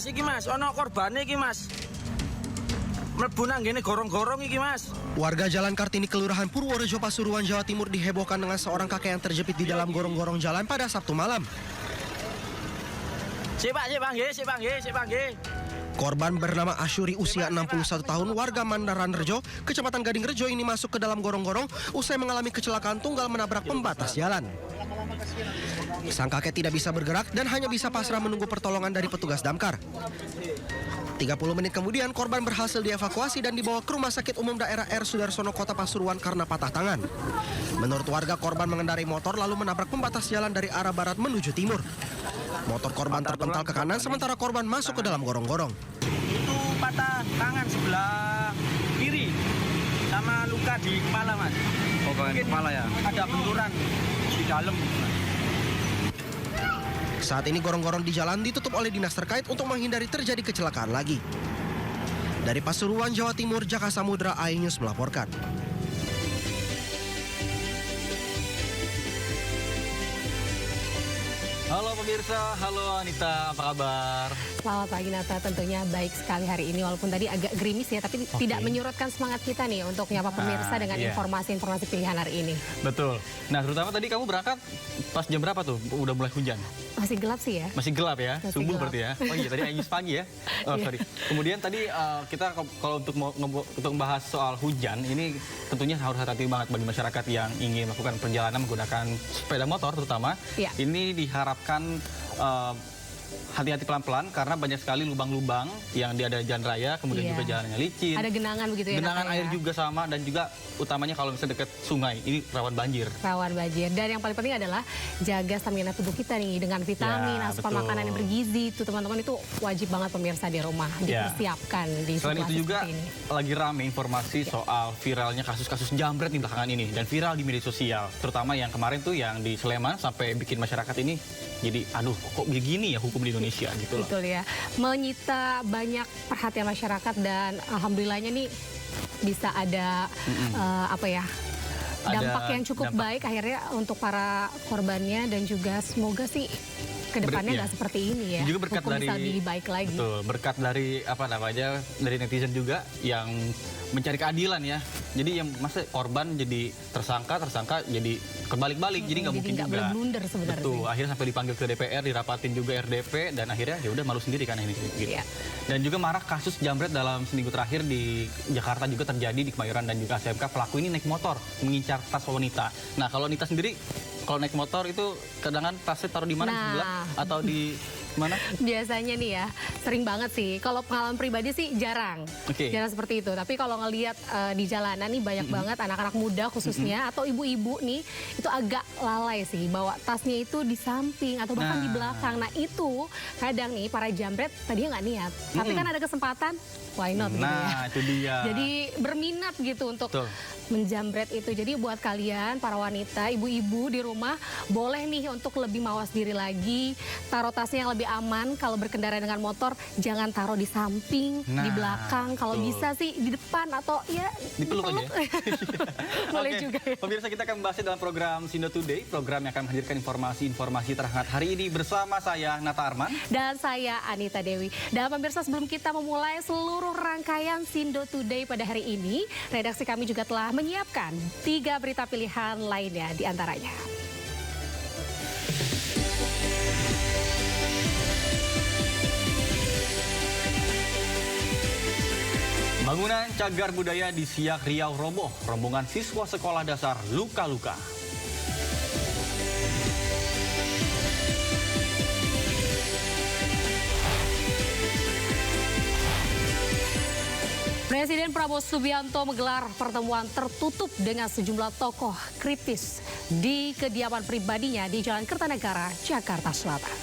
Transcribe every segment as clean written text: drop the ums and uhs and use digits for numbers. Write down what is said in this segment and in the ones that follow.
Mas, ono korbane iki Mas. Mlebu nang ngene gorong-gorong iki Mas. Warga Jalan Kartini, Kelurahan Purworejo, Pasuruan, Jawa Timur dihebohkan dengan seorang kakek yang terjepit di dalam gorong-gorong jalan pada Sabtu malam. Sik Pak nggih. Korban bernama Asyuri usia 61 tahun warga Mandaran Rejo, Kecamatan Gading Rejo ini masuk ke dalam gorong-gorong usai mengalami kecelakaan tunggal menabrak pembatas jalan. Sang kakek tidak bisa bergerak dan hanya bisa pasrah menunggu pertolongan dari petugas damkar. 30 menit kemudian korban berhasil dievakuasi dan dibawa ke Rumah Sakit Umum Daerah R. Sudarsono, Kota Pasuruan karena patah tangan. Menurut warga, korban mengendarai motor lalu menabrak pembatas jalan dari arah barat menuju timur. Motor korban terpental ke kanan sementara korban masuk ke dalam gorong-gorong. Itu patah tangan sebelah kiri sama luka di kepala Mas. Oh, bagian kepala ya? Ada benturan di dalam. Saat ini gorong-gorong di jalan ditutup oleh dinas terkait untuk menghindari terjadi kecelakaan lagi. Dari Pasuruan, Jawa Timur, Jaka Samudra, iNews melaporkan. Halo pemirsa, halo Anita, apa kabar? Selamat pagi Nata, tentunya baik sekali hari ini walaupun tadi agak gerimis ya, tapi tidak menyurutkan semangat kita nih untuk nyapa pemirsa dengan informasi-informasi pilihan hari ini. Betul. Nah, terutama tadi kamu berangkat pas jam berapa tuh? Udah mulai hujan? Masih gelap sih ya. Masih gelap ya? Masih Subuh gelap. berarti ya? Oh iya, tadi iNews pagi ya? Oh, sorry. Kemudian tadi kita kalau untuk membahas soal hujan, ini tentunya harus hati-hati banget bagi masyarakat yang ingin melakukan perjalanan menggunakan sepeda motor terutama. Iya. Ini diharapkan hati-hati pelan-pelan karena banyak sekali lubang-lubang yang ada jalan raya, kemudian juga jalannya licin. Ada genangan begitu ya. Genangan Nata, air ya? juga sama dan juga utamanya kalau misalnya dekat sungai, ini rawan banjir. Rawan banjir. Dan yang paling penting adalah jaga stamina tubuh kita nih dengan vitamin, asupan betul. makanan yang bergizi. Itu teman-teman itu wajib banget pemirsa di rumah dipersiapkan di Selain situasi itu juga seperti ini. lagi rame informasi soal viralnya kasus-kasus jambret di belakangan ini dan viral di media sosial, terutama yang kemarin tuh yang di Sleman sampai bikin masyarakat ini jadi aduh kok begini ya hukum di Indonesia gitu loh. Betul ya. Menyita banyak perhatian masyarakat dan alhamdulillahnya nih bisa ada dampak yang cukup baik akhirnya untuk para korbannya dan juga semoga sih kedepannya nggak seperti ini ya. Juga berkat hukum dari bisa lebih baik lagi. Betul, berkat dari dari netizen juga yang mencari keadilan ya. Jadi yang masa korban jadi tersangka jadi kebalik-balik, jadi nggak mungkin nggak juga. boleh blunder sebenarnya. Betul, akhirnya sampai dipanggil ke DPR, dirapatin juga RDP dan akhirnya ya udah malu sendiri kan ini gitu. Iya. Dan juga marak kasus jambret dalam seminggu terakhir di Jakarta juga terjadi di Kemayoran dan juga ASMK. Pelaku ini naik motor mengincar tas wanita. Nah, kalau wanita sendiri kalau naik motor itu kadang tasnya taruh di mana? Di sebelah atau di mana? Biasanya nih ya, sering banget sih. Kalau pengalaman pribadi sih jarang. Jarang seperti itu. Tapi kalau ngelihat di jalanan nih banyak banget anak-anak muda khususnya atau ibu-ibu nih itu agak lalai sih bawa tasnya itu di samping atau bahkan di belakang. Nah itu kadang nih para jambret tadinya nggak niat. Tapi kan ada kesempatan, why not gitu ya. Nah itu dia. Jadi berminat gitu untuk menjambret itu. Jadi buat kalian para wanita, ibu-ibu di rumah boleh nih untuk lebih mawas diri lagi. Taruh tasnya yang lebih aman kalau berkendara dengan motor, jangan taruh di samping, di belakang. Kalau bisa sih di depan atau ya dipeluk aja. Boleh juga ya. Pemirsa, kita akan membahasnya dalam program Sindo Today, program yang akan menghadirkan informasi-informasi terhangat hari ini bersama saya Nata Arman dan saya Anita Dewi. Dan pemirsa, sebelum kita memulai seluruh rangkaian Sindo Today pada hari ini, redaksi kami juga telah menyiapkan 3 berita pilihan lainnya di antaranya. Bangunan cagar budaya di Siak Riau roboh, rombongan siswa sekolah dasar luka-luka. Presiden Prabowo Subianto menggelar pertemuan tertutup dengan sejumlah tokoh kritis di kediaman pribadinya di Jalan Kertanegara, Jakarta Selatan.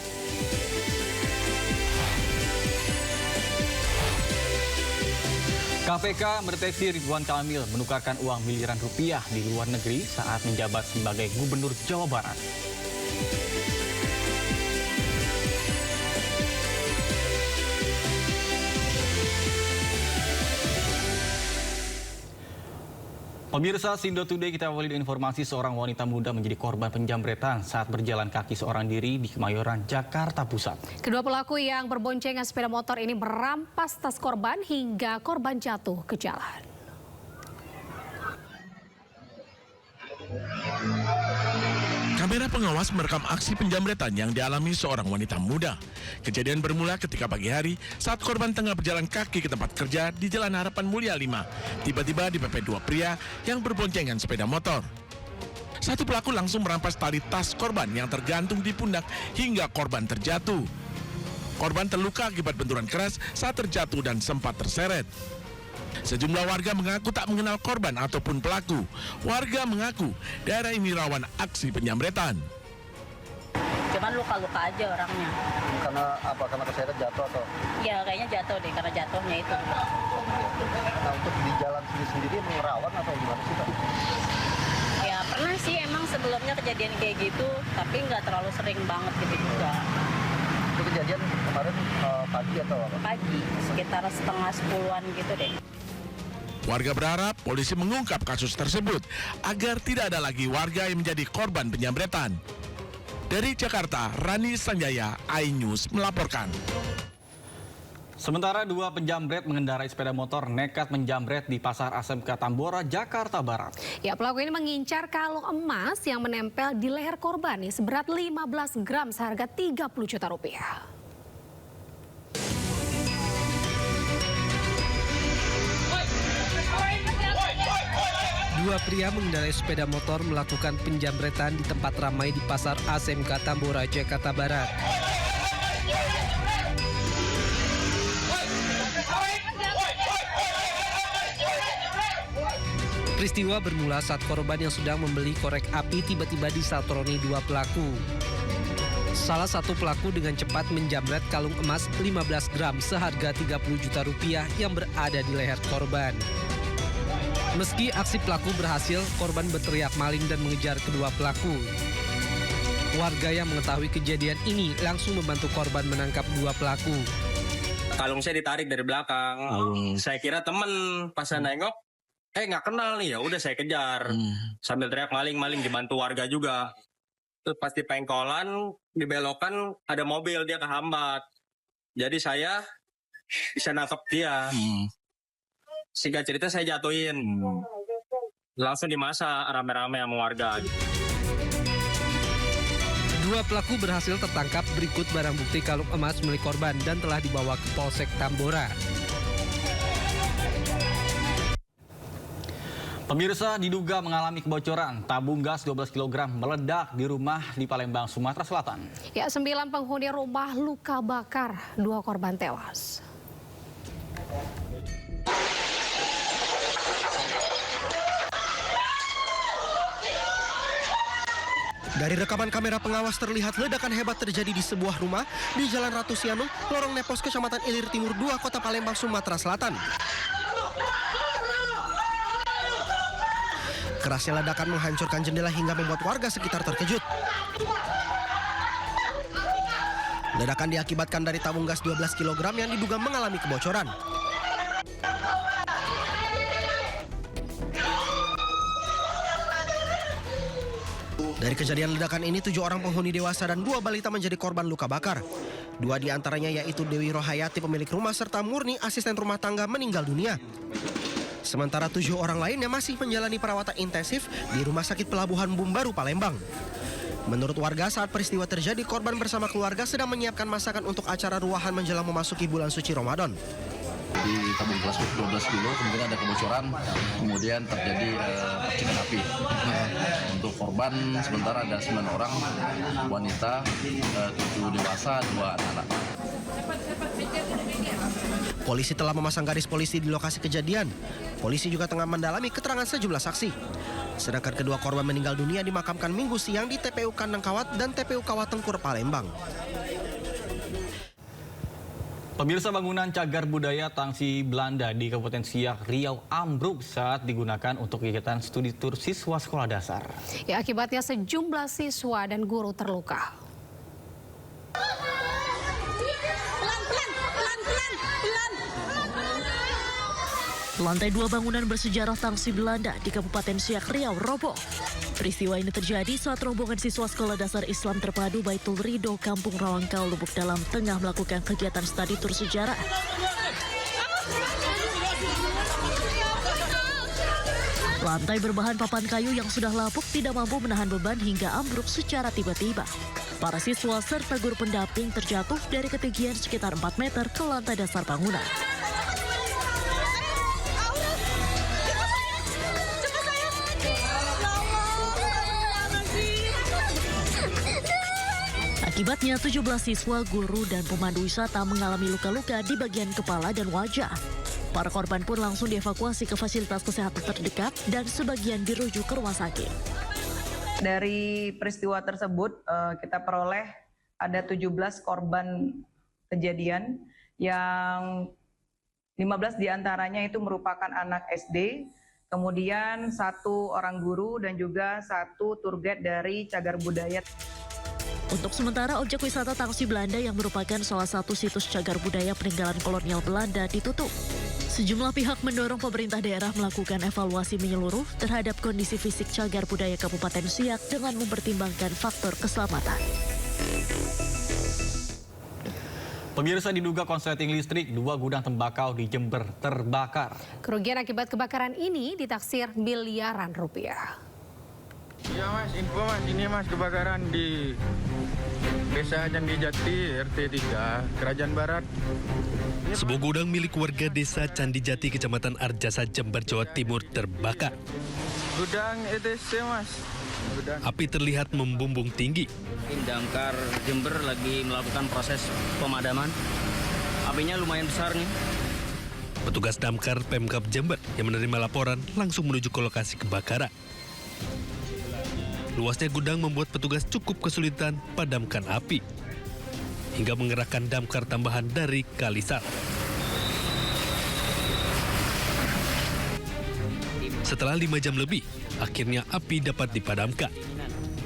KPK mendeteksi Ridwan Kamil menukarkan uang miliaran rupiah di luar negeri saat menjabat sebagai Gubernur Jawa Barat. Pemirsa Sindo Today, kita awali dengan informasi seorang wanita muda menjadi korban penjamretan saat berjalan kaki seorang diri di Kemayoran, Jakarta Pusat. Kedua pelaku yang berboncengan sepeda motor ini merampas tas korban hingga korban jatuh ke jalan. Kamera pengawas merekam aksi penjamretan yang dialami seorang wanita muda. Kejadian bermula ketika pagi hari saat korban tengah berjalan kaki ke tempat kerja di Jalan Harapan Mulia 5. Tiba-tiba dipepet dua pria yang berboncengan sepeda motor. Satu pelaku langsung merampas tali tas korban yang tergantung di pundak hingga korban terjatuh. Korban terluka akibat benturan keras saat terjatuh dan sempat terseret. Sejumlah warga mengaku tak mengenal korban ataupun pelaku. Warga mengaku daerah ini rawan aksi penjamretan. Cuman luka-luka aja orangnya. Karena apa? Karena keseret jatuh atau? Ya kayaknya jatuh deh, karena jatuhnya itu. Nah, untuk di jalan sendiri rawan atau gimana sih, Pak? Ya pernah sih emang sebelumnya kejadian kayak gitu, tapi nggak terlalu sering banget gitu juga. Itu kejadian kemarin pagi atau apa? Pagi, sekitar 9:30-an gitu deh. Warga berharap polisi mengungkap kasus tersebut agar tidak ada lagi warga yang menjadi korban penjamretan. Dari Jakarta, Rani Sanjaya, iNews melaporkan. Sementara dua penjamret mengendarai sepeda motor nekat menjamret di Pasar ASMK Tambora, Jakarta Barat. Ya, pelaku ini mengincar kalung emas yang menempel di leher korban nih, seberat 15 gram seharga 30 juta rupiah. Dua pria mengendarai sepeda motor melakukan penjamretan di tempat ramai di Pasar ASMK Tambora, Jakarta Barat. Peristiwa bermula saat korban yang sedang membeli korek api tiba-tiba disatroni dua pelaku. Salah satu pelaku dengan cepat menjamret kalung emas 15 gram seharga 30 juta rupiah yang berada di leher korban. Meski aksi pelaku berhasil, korban berteriak maling dan mengejar kedua pelaku. Warga yang mengetahui kejadian ini langsung membantu korban menangkap dua pelaku. Kalung saya ditarik dari belakang. Saya kira temen, pas saya nengok, nggak kenal nih, ya udah saya kejar. Sambil teriak maling dibantu warga juga. Terus pas di pengkolan, dibelokan ada mobil, dia kehambat. Jadi saya bisa nangkep dia. Singkat cerita saya jatuhin. Langsung dimasak rame-rame sama warga. Dua pelaku berhasil tertangkap, berikut barang bukti kalung emas milik korban dan telah dibawa ke Polsek Tambora. Pemirsa, diduga mengalami kebocoran, tabung gas 12 kg meledak di rumah di Palembang, Sumatera Selatan. Ya, 9 penghuni rumah luka bakar, 2 korban tewas. Dari rekaman kamera pengawas terlihat ledakan hebat terjadi di sebuah rumah di Jalan Ratu Sianung, Lorong Nepos, Kecamatan Ilir Timur 2, Kota Palembang, Sumatera Selatan. Kerasnya ledakan menghancurkan jendela hingga membuat warga sekitar terkejut. Ledakan diakibatkan dari tabung gas 12 kg yang diduga mengalami kebocoran. Dari kejadian ledakan ini, 7 orang penghuni dewasa dan 2 balita menjadi korban luka bakar. 2 diantaranya yaitu Dewi Rohayati, pemilik rumah, serta Murni, asisten rumah tangga, meninggal dunia. Sementara 7 orang lainnya masih menjalani perawatan intensif di Rumah Sakit Pelabuhan Bumbaru, Palembang. Menurut warga, saat peristiwa terjadi, korban bersama keluarga sedang menyiapkan masakan untuk acara ruahan menjelang memasuki bulan suci Ramadan. Di tabung gas 12 kilo kemudian ada kebocoran, kemudian terjadi percikan api. Untuk korban sementara ada 9 orang, wanita, 7 dewasa, 2 anak-anak. Polisi telah memasang garis polisi di lokasi kejadian. Polisi juga tengah mendalami keterangan sejumlah saksi. Sedangkan kedua korban meninggal dunia dimakamkan Minggu siang di TPU Kandang Kawat dan TPU Kawat Tengkur, Palembang. Pemirsa, bangunan cagar budaya Tangsi Belanda di Kabupaten Siak, Riau ambruk saat digunakan untuk kegiatan studi tur siswa sekolah dasar. Ya, akibatnya sejumlah siswa dan guru terluka. Lantai 2 bangunan bersejarah Tangsi Belanda di Kabupaten Siak Riau roboh. Peristiwa ini terjadi saat rombongan siswa Sekolah Dasar Islam Terpadu Baitul Ridho Kampung Rawangkau, Lubuk Dalam tengah melakukan kegiatan studi tur sejarah. Lantai berbahan papan kayu yang sudah lapuk tidak mampu menahan beban hingga ambruk secara tiba-tiba. Para siswa serta guru pendamping terjatuh dari ketinggian sekitar 4 meter ke lantai dasar bangunan. Akibatnya 17 siswa, guru, dan pemandu wisata mengalami luka-luka di bagian kepala dan wajah. Para korban pun langsung dievakuasi ke fasilitas kesehatan terdekat dan sebagian dirujuk ke rumah sakit. Dari peristiwa tersebut kita peroleh ada 17 korban kejadian yang 15 diantaranya itu merupakan anak SD, kemudian 1 orang guru dan juga 1 tour guide dari Cagar Budaya. Untuk sementara, objek wisata Tangsi Belanda yang merupakan salah satu situs cagar budaya peninggalan kolonial Belanda ditutup. Sejumlah pihak mendorong pemerintah daerah melakukan evaluasi menyeluruh terhadap kondisi fisik cagar budaya Kabupaten Siak dengan mempertimbangkan faktor keselamatan. Pemirsa, diduga konsleting listrik, 2 gudang tembakau di Jember terbakar. Kerugian akibat kebakaran ini ditaksir miliaran rupiah. Ya mas, info mas, ini mas kebakaran di Desa Candi Jati, RT 3, Kerajaan Barat. Sebuah gudang milik warga Desa Candi Jati, Kecamatan Arjasa, Jember, Jawa Timur terbakar. Gudang ETC mas. Api terlihat membumbung tinggi. Damkar Jember lagi melakukan proses pemadaman. Apinya lumayan besar nih. Petugas Damkar Pemkab Jember yang menerima laporan langsung menuju ke lokasi kebakaran. Luasnya gudang membuat petugas cukup kesulitan padamkan api, hingga mengerahkan damkar tambahan dari Kalisar. Setelah 5 jam lebih, akhirnya api dapat dipadamkan.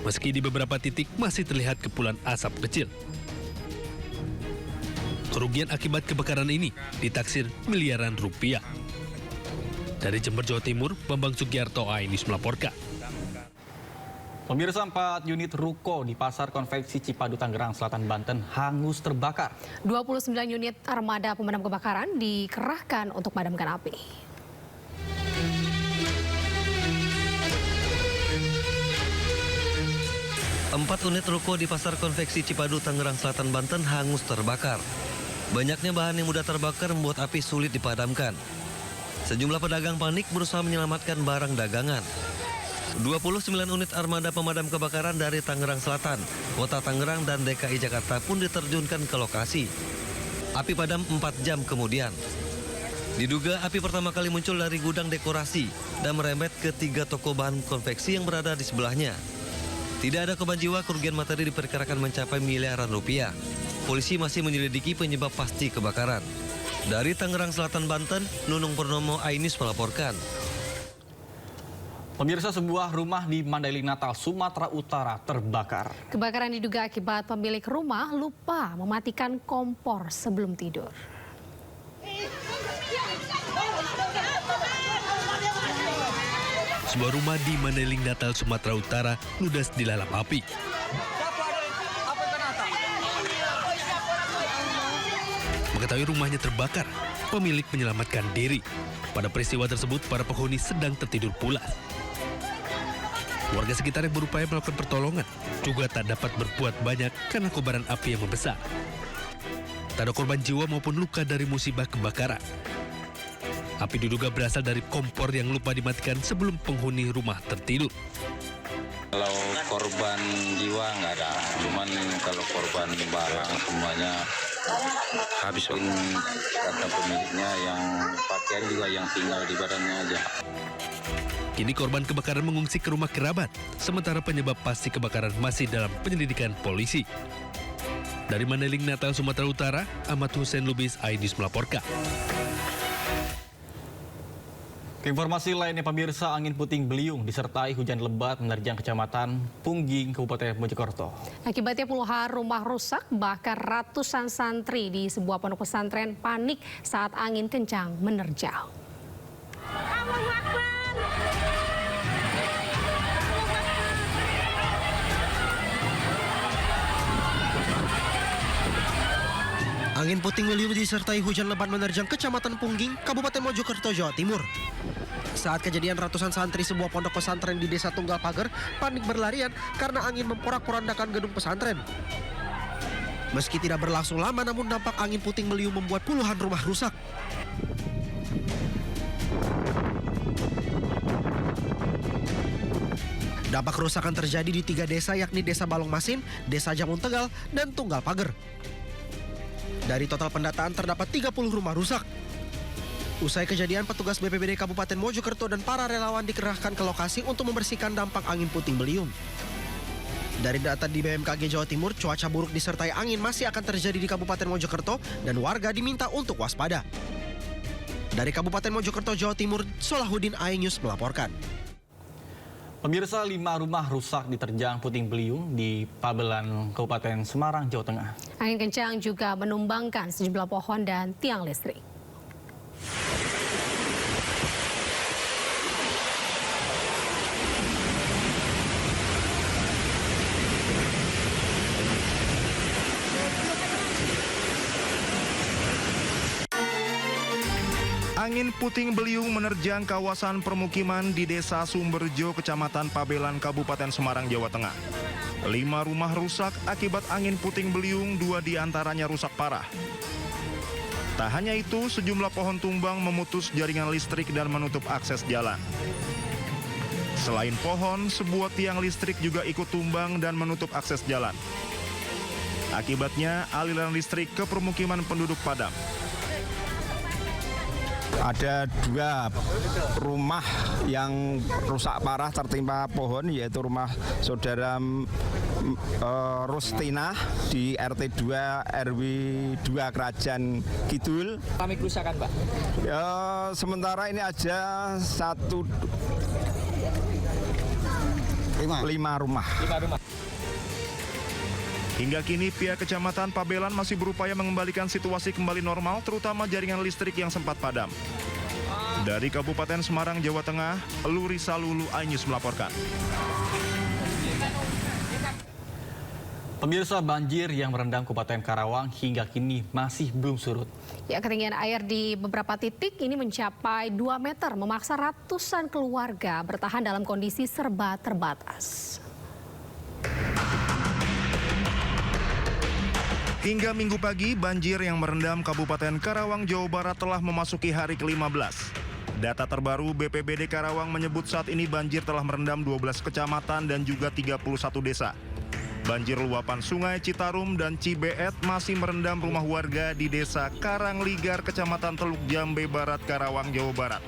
Meski di beberapa titik masih terlihat kepulan asap kecil. Kerugian akibat kebakaran ini ditaksir miliaran rupiah. Dari Jember, Jawa Timur, Bambang Sugiarto, Ainis melaporkan. Pemirsa, 4 unit ruko di Pasar Konveksi Cipadu, Tangerang Selatan, Banten hangus terbakar. 29 unit armada pemadam kebakaran dikerahkan untuk memadamkan api. Empat unit ruko di Pasar Konveksi Cipadu, Tangerang Selatan, Banten hangus terbakar. Banyaknya bahan yang mudah terbakar membuat api sulit dipadamkan. Sejumlah pedagang panik berusaha menyelamatkan barang dagangan. 29 unit armada pemadam kebakaran dari Tangerang Selatan, Kota Tangerang, dan DKI Jakarta pun diterjunkan ke lokasi. Api padam 4 jam kemudian. Diduga api pertama kali muncul dari gudang dekorasi dan merembet ke 3 toko bahan konveksi yang berada di sebelahnya. Tidak ada korban jiwa, kerugian materi diperkirakan mencapai miliaran rupiah. Polisi masih menyelidiki penyebab pasti kebakaran. Dari Tangerang Selatan, Banten, Nunung Purnomo, Ainis melaporkan. Pemirsa, sebuah rumah di Mandailing Natal, Sumatera Utara terbakar. Kebakaran diduga akibat pemilik rumah lupa mematikan kompor sebelum tidur. Sebuah rumah di Mandailing Natal, Sumatera Utara ludes dilalap api. Mengetahui rumahnya terbakar, pemilik menyelamatkan diri. Pada peristiwa tersebut, para penghuni sedang tertidur pulas. Warga sekitar yang berupaya melakukan pertolongan juga tak dapat berbuat banyak karena kobaran api yang membesar. Tak ada korban jiwa maupun luka dari musibah kebakaran. Api diduga berasal dari kompor yang lupa dimatikan sebelum penghuni rumah tertidur. Kalau korban jiwa nggak ada, cuman kalau korban barang semuanya habis. Kata pemiliknya yang pakaian juga yang tinggal di badannya aja. Kini korban kebakaran mengungsi ke rumah kerabat, sementara penyebab pasti kebakaran masih dalam penyelidikan polisi. Dari Mandailing Natal, Sumatera Utara, Ahmad Hussein Lubis, Ainis melaporkan. Informasi lainnya, pemirsa, angin puting beliung disertai hujan lebat menerjang Kecamatan Pungging, Kabupaten Mojokerto. Akibatnya puluhan rumah rusak, bahkan ratusan santri di sebuah pondok pesantren panik saat angin kencang menerjang. Angin puting beliung disertai hujan lebat menerjang Kecamatan Pungging, Kabupaten Mojokerto, Jawa Timur. Saat kejadian, ratusan santri sebuah pondok pesantren di Desa Tunggal Pager panik berlarian karena angin memporak-porandakan gedung pesantren. Meski tidak berlangsung lama, namun dampak angin puting beliung membuat puluhan rumah rusak. Dampak kerusakan terjadi di 3 desa, yakni Desa Balongmasin, Desa Jamun Tegal, dan Tunggal Pager. Dari total pendataan terdapat 30 rumah rusak. Usai kejadian, petugas BPBD Kabupaten Mojokerto dan para relawan dikerahkan ke lokasi untuk membersihkan dampak angin puting beliung. Dari data di BMKG Jawa Timur, cuaca buruk disertai angin masih akan terjadi di Kabupaten Mojokerto dan warga diminta untuk waspada. Dari Kabupaten Mojokerto, Jawa Timur, Solahuddin, iNews melaporkan. Pemirsa, 5 rumah rusak diterjang puting beliung di Pabelan, Kabupaten Semarang, Jawa Tengah. Angin kencang juga menumbangkan sejumlah pohon dan tiang listrik. Angin puting beliung menerjang kawasan permukiman di Desa Sumberjo, Kecamatan Pabelan, Kabupaten Semarang, Jawa Tengah. 5 rumah rusak akibat angin puting beliung, 2 diantaranya rusak parah. Tak hanya itu, sejumlah pohon tumbang memutus jaringan listrik dan menutup akses jalan. Selain pohon, sebuah tiang listrik juga ikut tumbang dan menutup akses jalan. Akibatnya, aliran listrik ke permukiman penduduk padam. Ada 2 rumah yang rusak parah tertimpa pohon, yaitu rumah saudara Rustina di RT 2 RW 2 Kerajaan Kidul. Kami kerusakan, Pak? Sementara ini aja 5 rumah. Hingga kini pihak Kecamatan Pabelan masih berupaya mengembalikan situasi kembali normal, terutama jaringan listrik yang sempat padam. Dari Kabupaten Semarang, Jawa Tengah, Luri Salulu, iNews melaporkan. Pemirsa, banjir yang merendam Kabupaten Karawang hingga kini masih belum surut. Ya, ketinggian air di beberapa titik ini mencapai 2 meter, memaksa ratusan keluarga bertahan dalam kondisi serba terbatas. Hingga Minggu pagi, banjir yang merendam Kabupaten Karawang, Jawa Barat telah memasuki hari ke-15. Data terbaru BPBD Karawang menyebut saat ini banjir telah merendam 12 kecamatan dan juga 31 desa. Banjir luapan Sungai Citarum dan Cibeet masih merendam rumah warga di Desa Karangligar, Kecamatan Teluk Jambe Barat, Karawang, Jawa Barat.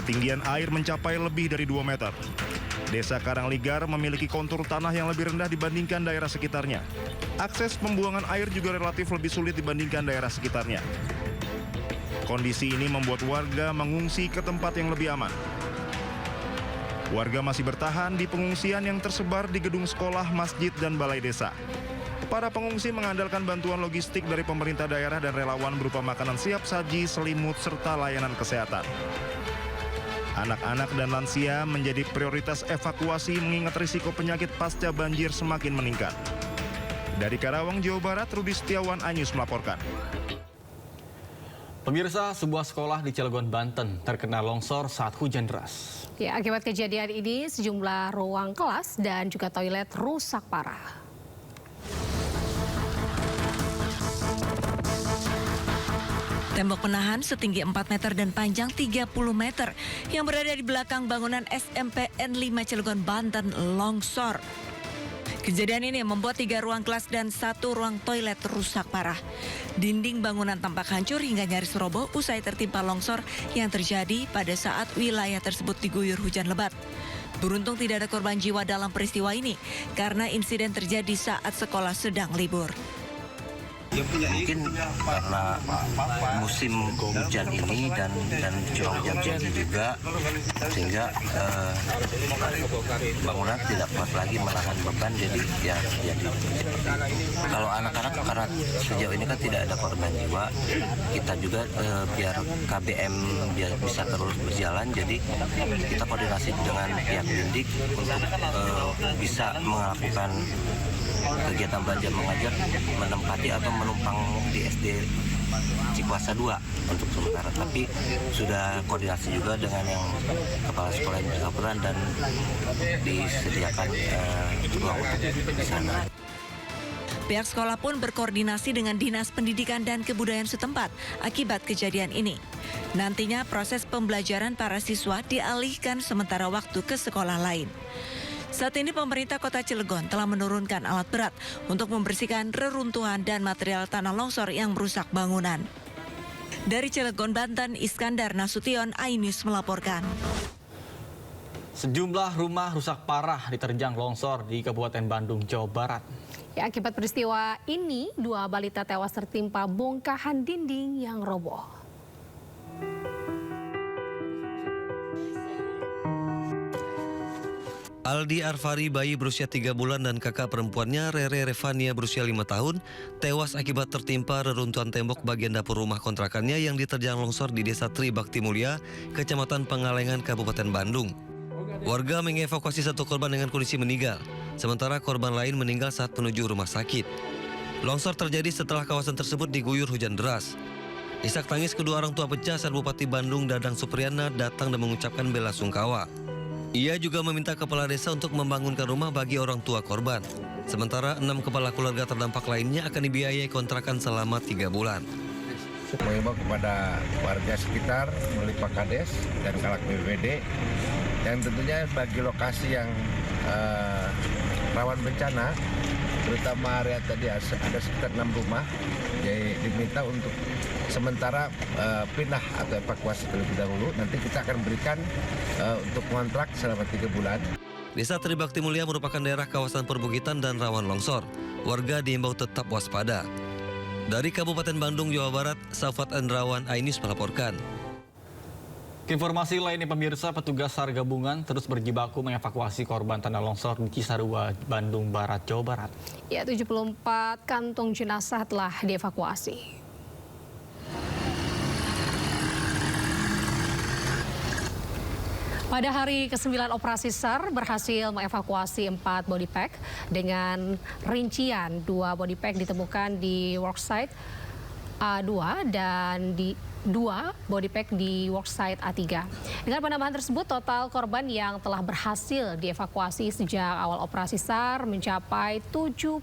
Ketinggian air mencapai lebih dari 2 meter. Desa Karangligar memiliki kontur tanah yang lebih rendah dibandingkan daerah sekitarnya. Akses pembuangan air juga relatif lebih sulit dibandingkan daerah sekitarnya. Kondisi ini membuat warga mengungsi ke tempat yang lebih aman. Warga masih bertahan di pengungsian yang tersebar di gedung sekolah, masjid, dan balai desa. Para pengungsi mengandalkan bantuan logistik dari pemerintah daerah dan relawan berupa makanan siap saji, selimut, serta layanan kesehatan. Anak-anak dan lansia menjadi prioritas evakuasi mengingat risiko penyakit pasca banjir semakin meningkat. Dari Karawang, Jawa Barat, Rudi Setiawan, iNews melaporkan. Pemirsa, sebuah sekolah di Cilegon, Banten terkena longsor saat hujan deras. Ya, akibat kejadian ini sejumlah ruang kelas dan juga toilet rusak parah. Tembok penahan setinggi 4 meter dan panjang 30 meter yang berada di belakang bangunan SMPN 5 Cilegon, Banten longsor. Kejadian ini membuat 3 ruang kelas dan 1 ruang toilet rusak parah. Dinding bangunan tampak hancur hingga nyaris roboh usai tertimpa longsor yang terjadi pada saat wilayah tersebut diguyur hujan lebat. Beruntung tidak ada korban jiwa dalam peristiwa ini karena insiden terjadi saat sekolah sedang libur. Mungkin karena musim hujan ini dan curah hujan tinggi juga, sehingga bangunan tidak kuat lagi menahan beban, jadi ya jadi kalau anak-anak karena sejauh ini kan tidak ada korban jiwa, kita juga biar KBM bisa terus berjalan, jadi kita koordinasi dengan pihak Dindik untuk bisa melakukan kegiatan belajar mengajar, menempati atau menumpang di SD Cikuasa 2 untuk sementara, tapi sudah koordinasi juga dengan yang kepala sekolah yang berkebetulan dan disediakan ruang untuk di sana. Pihak sekolah pun berkoordinasi dengan Dinas Pendidikan dan Kebudayaan setempat akibat kejadian ini. Nantinya proses pembelajaran para siswa dialihkan sementara waktu ke sekolah lain. Saat ini pemerintah Kota Cilegon telah menurunkan alat berat untuk membersihkan reruntuhan dan material tanah longsor yang merusak bangunan. Dari Cilegon, Banten, Iskandar Nasution, iNews melaporkan. Sejumlah rumah rusak parah diterjang longsor di Kabupaten Bandung, Jawa Barat. Ya, akibat peristiwa ini, 2 balita tewas tertimpa bongkahan dinding yang roboh. Aldi Arfari, bayi berusia 3 bulan dan kakak perempuannya Rere Revania berusia 5 tahun tewas akibat tertimpa reruntuhan tembok bagian dapur rumah kontrakannya yang diterjang longsor di Desa Tribakti Mulia, Kecamatan Pengalengan, Kabupaten Bandung. Warga mengevakuasi 1 korban dengan kondisi meninggal, sementara korban lain meninggal saat menuju rumah sakit. Longsor terjadi setelah kawasan tersebut diguyur hujan deras. Isak tangis kedua orang tua pecah saat Bupati Bandung Dadang Supriyana datang dan mengucapkan bela sungkawa. Ia juga meminta kepala desa untuk membangunkan rumah bagi orang tua korban. Sementara 6 kepala keluarga terdampak lainnya akan dibiayai kontrakan selama 3 bulan. Mengimbau kepada warga sekitar melalui Pak Kades dan Kalak BPBD yang tentunya bagi lokasi yang rawan bencana, terutama area tadi ada sekitar 6 rumah, jadi diminta untuk sementara pindah atau evakuasi terlebih dahulu. Nanti kita akan berikan untuk kontrak selama 3 bulan. Desa Tribakti Mulia merupakan daerah kawasan perbukitan dan rawan longsor. Warga diimbau tetap waspada. Dari Kabupaten Bandung, Jawa Barat, Safat Andrawan, iNews melaporkan. Informasi lainnya pemirsa, petugas SAR gabungan terus berjibaku mengevakuasi korban tanah longsor di Cisarua, Bandung Barat, Jawa Barat. Ya, 74 kantung jenazah telah dievakuasi. Pada hari ke-9 operasi SAR berhasil mengevakuasi 4 body pack dengan rincian 2 body pack ditemukan di worksite A2 dan di 2 body pack di worksite A3. Dengan penambahan tersebut, total korban yang telah berhasil dievakuasi sejak awal operasi SAR mencapai 74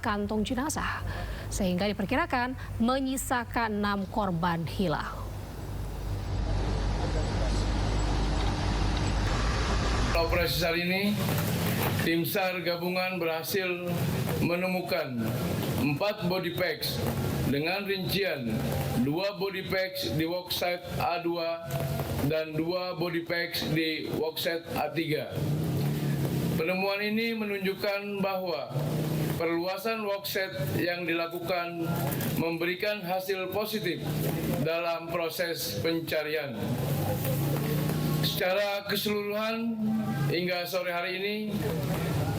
kantong jenazah, sehingga diperkirakan menyisakan 6 korban hilang. Operasi SAR ini, tim SAR gabungan berhasil menemukan 4 body packs dengan rincian 2 body packs di worksite A2 dan 2 body packs di worksite A3. Penemuan ini menunjukkan bahwa perluasan worksite yang dilakukan memberikan hasil positif dalam proses pencarian. Secara keseluruhan hingga sore hari ini,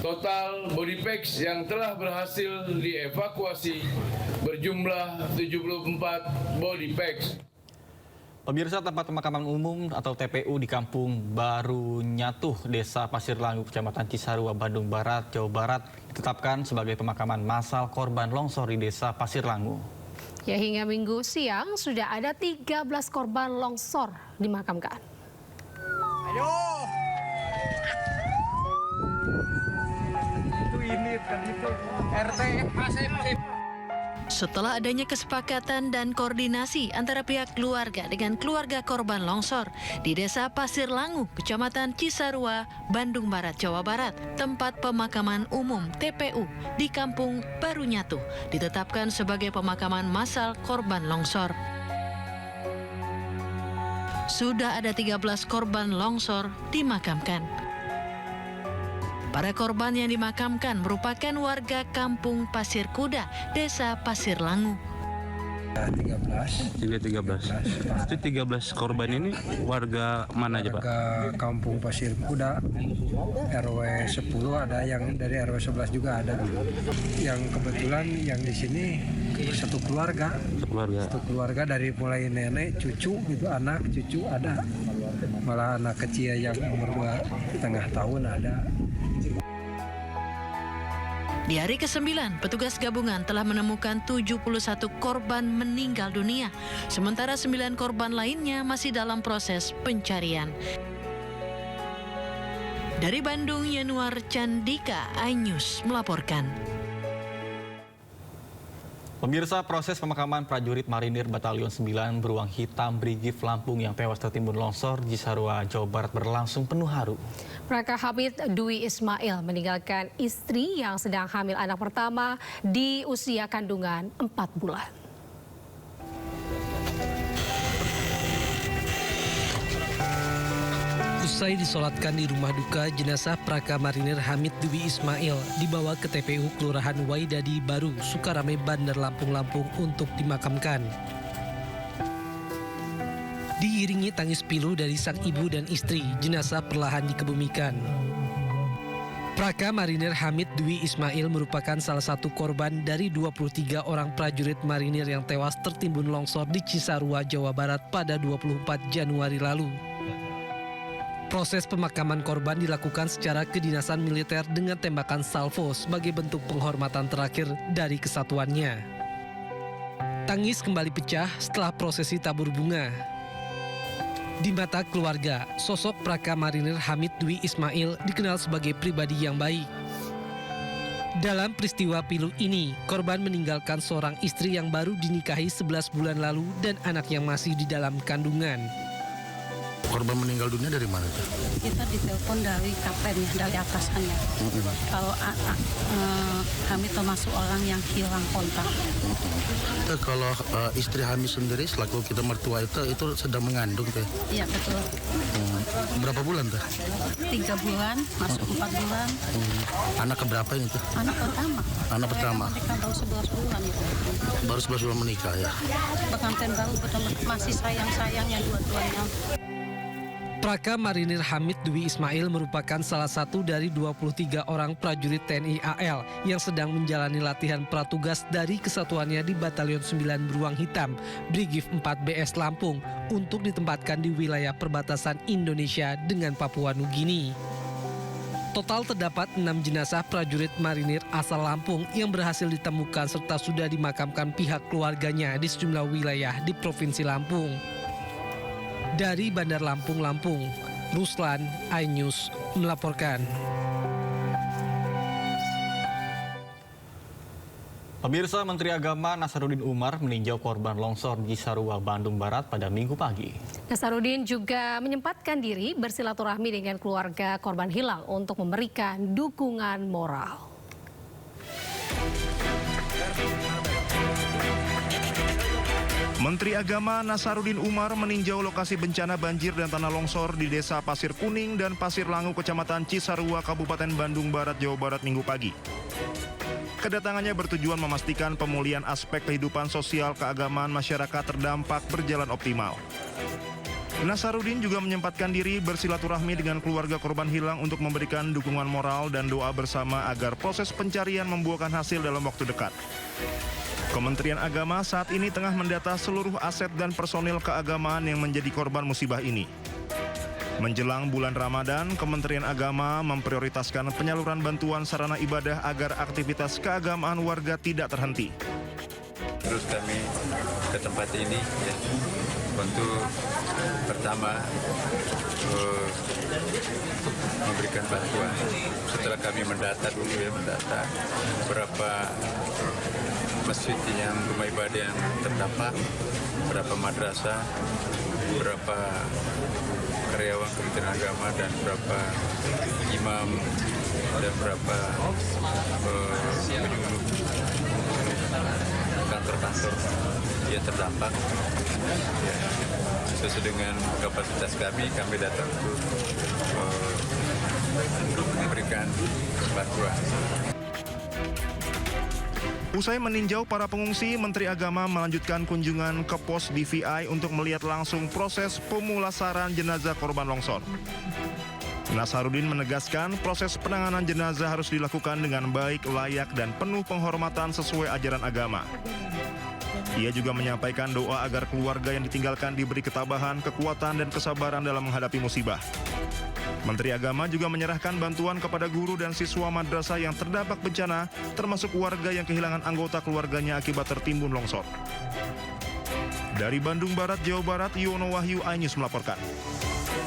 total body packs yang telah berhasil dievakuasi berjumlah 74 body packs. Pemirsa, tempat pemakaman umum atau TPU di Kampung Baru Nyatuh, Desa Pasir Langu, Kecamatan Cisarua, Bandung Barat, Jawa Barat, ditetapkan sebagai pemakaman massal korban longsor di Desa Pasir Langu. Ya, hingga Minggu siang sudah ada 13 korban longsor dimakamkan. Ayo! Itu ini kan itu RT sip. Setelah adanya kesepakatan dan koordinasi antara pihak keluarga dengan keluarga korban longsor di Desa Pasir Langu, Kecamatan Cisarua, Bandung Barat, Jawa Barat, tempat pemakaman umum TPU di Kampung Baru Nyatuh ditetapkan sebagai pemakaman massal korban longsor. Sudah ada 13 korban longsor dimakamkan. Para korban yang dimakamkan merupakan warga Kampung Pasir Kuda, Desa Pasir Langu. 13. Itu 13 korban ini warga mana aja, Pak? Warga Kampung Pasir Kuda, RW 10 ada, yang dari RW 11 juga ada. Yang kebetulan yang di sini satu keluarga. Satu keluarga dari mulai nenek, cucu gitu, anak, cucu ada. Malah anak kecil yang umur 2,5 tahun ada. Di hari ke-9, petugas gabungan telah menemukan 71 korban meninggal dunia, sementara 9 korban lainnya masih dalam proses pencarian. Dari Bandung, Yanuar Candika, iNews melaporkan. Pemirsa, proses pemakaman prajurit marinir Batalion 9 beruang hitam Brigif Lampung yang tewas tertimbun longsor di Cisarua, Jawa Barat berlangsung penuh haru. Praka Hamid Dwi Ismail meninggalkan istri yang sedang hamil anak pertama di usia kandungan 4 bulan. Usai disolatkan di rumah duka, jenazah Praka Marinir Hamid Dwi Ismail dibawa ke TPU Kelurahan Waidadi Baru, Sukarame, Bandar Lampung untuk dimakamkan. Diiringi tangis pilu dari sang ibu dan istri, jenazah perlahan dikebumikan. Praka Marinir Hamid Dwi Ismail merupakan salah satu korban dari 23 orang prajurit marinir yang tewas tertimbun longsor di Cisarua, Jawa Barat pada 24 Januari lalu. Proses pemakaman korban dilakukan secara kedinasan militer dengan tembakan salvo sebagai bentuk penghormatan terakhir dari kesatuannya. Tangis kembali pecah setelah prosesi tabur bunga. Di mata keluarga, sosok Praka Marinir Hamid Dwi Ismail dikenal sebagai pribadi yang baik. Dalam peristiwa pilu ini, korban meninggalkan seorang istri yang baru dinikahi 11 bulan lalu dan anak yang masih di dalam kandungan. Korban meninggal dunia dari mana? Kita ditelepon dari kaptennya, dari atasannya. Kalau Hamid termasuk orang yang hilang kontak. Kalau istri Hamid sendiri selaku kita mertua itu sedang mengandung teh? Iya betul. Berapa bulan teh? 3 bulan, masuk 4 bulan. Anak keberapa ini tuh? Anak pertama. Anak pertama. Mereka baru 11 bulan itu. Baru 11 bulan menikah ya? Pengantin baru betul masih sayang-sayangnya dua-duanya. Praka Marinir Hamid Dwi Ismail merupakan salah satu dari 23 orang prajurit TNI AL yang sedang menjalani latihan pratugas dari kesatuannya di Batalion 9 Beruang Hitam, Brigif 4 BS Lampung untuk ditempatkan di wilayah perbatasan Indonesia dengan Papua Nugini. Total terdapat 6 jenazah prajurit marinir asal Lampung yang berhasil ditemukan serta sudah dimakamkan pihak keluarganya di sejumlah wilayah di Provinsi Lampung. Dari Bandar Lampung, Ruslan, iNews melaporkan. Pemirsa, Menteri Agama Nasaruddin Umar meninjau korban longsor di Cisarua, Bandung Barat pada Minggu pagi. Nasaruddin juga menyempatkan diri bersilaturahmi dengan keluarga korban hilang untuk memberikan dukungan moral. Menteri Agama Nasaruddin Umar meninjau lokasi bencana banjir dan tanah longsor di Desa Pasir Kuning dan Pasir Langu, Kecamatan Cisarua, Kabupaten Bandung Barat, Jawa Barat, Minggu pagi. Kedatangannya bertujuan memastikan pemulihan aspek kehidupan sosial keagamaan masyarakat terdampak berjalan optimal. Nasaruddin juga menyempatkan diri bersilaturahmi dengan keluarga korban hilang untuk memberikan dukungan moral dan doa bersama agar proses pencarian membuahkan hasil dalam waktu dekat. Kementerian Agama saat ini tengah mendata seluruh aset dan personil keagamaan yang menjadi korban musibah ini. Menjelang bulan Ramadan, Kementerian Agama memprioritaskan penyaluran bantuan sarana ibadah agar aktivitas keagamaan warga tidak terhenti. Terus kami ke tempat ini ya, untuk pertama memberikan bantuan. Setelah kami mendata berapa masjid yang rumah ibadah yang terdampak, berapa madrasah, berapa karyawan Kementerian Agama dan berapa imam dan berapa kantor-kantor yang terdampak. Ya, sesuai dengan kapasitas kami datang untuk memberikan bantuan. Usai meninjau para pengungsi, Menteri Agama melanjutkan kunjungan ke pos DVI untuk melihat langsung proses pemulasaran jenazah korban longsor. Nasarudin menegaskan proses penanganan jenazah harus dilakukan dengan baik, layak, dan penuh penghormatan sesuai ajaran agama. Ia juga menyampaikan doa agar keluarga yang ditinggalkan diberi ketabahan, kekuatan, dan kesabaran dalam menghadapi musibah. Menteri Agama juga menyerahkan bantuan kepada guru dan siswa madrasah yang terdampak bencana, termasuk warga yang kehilangan anggota keluarganya akibat tertimbun longsor. Dari Bandung Barat, Jawa Barat, Yono Wahyu, iNews melaporkan.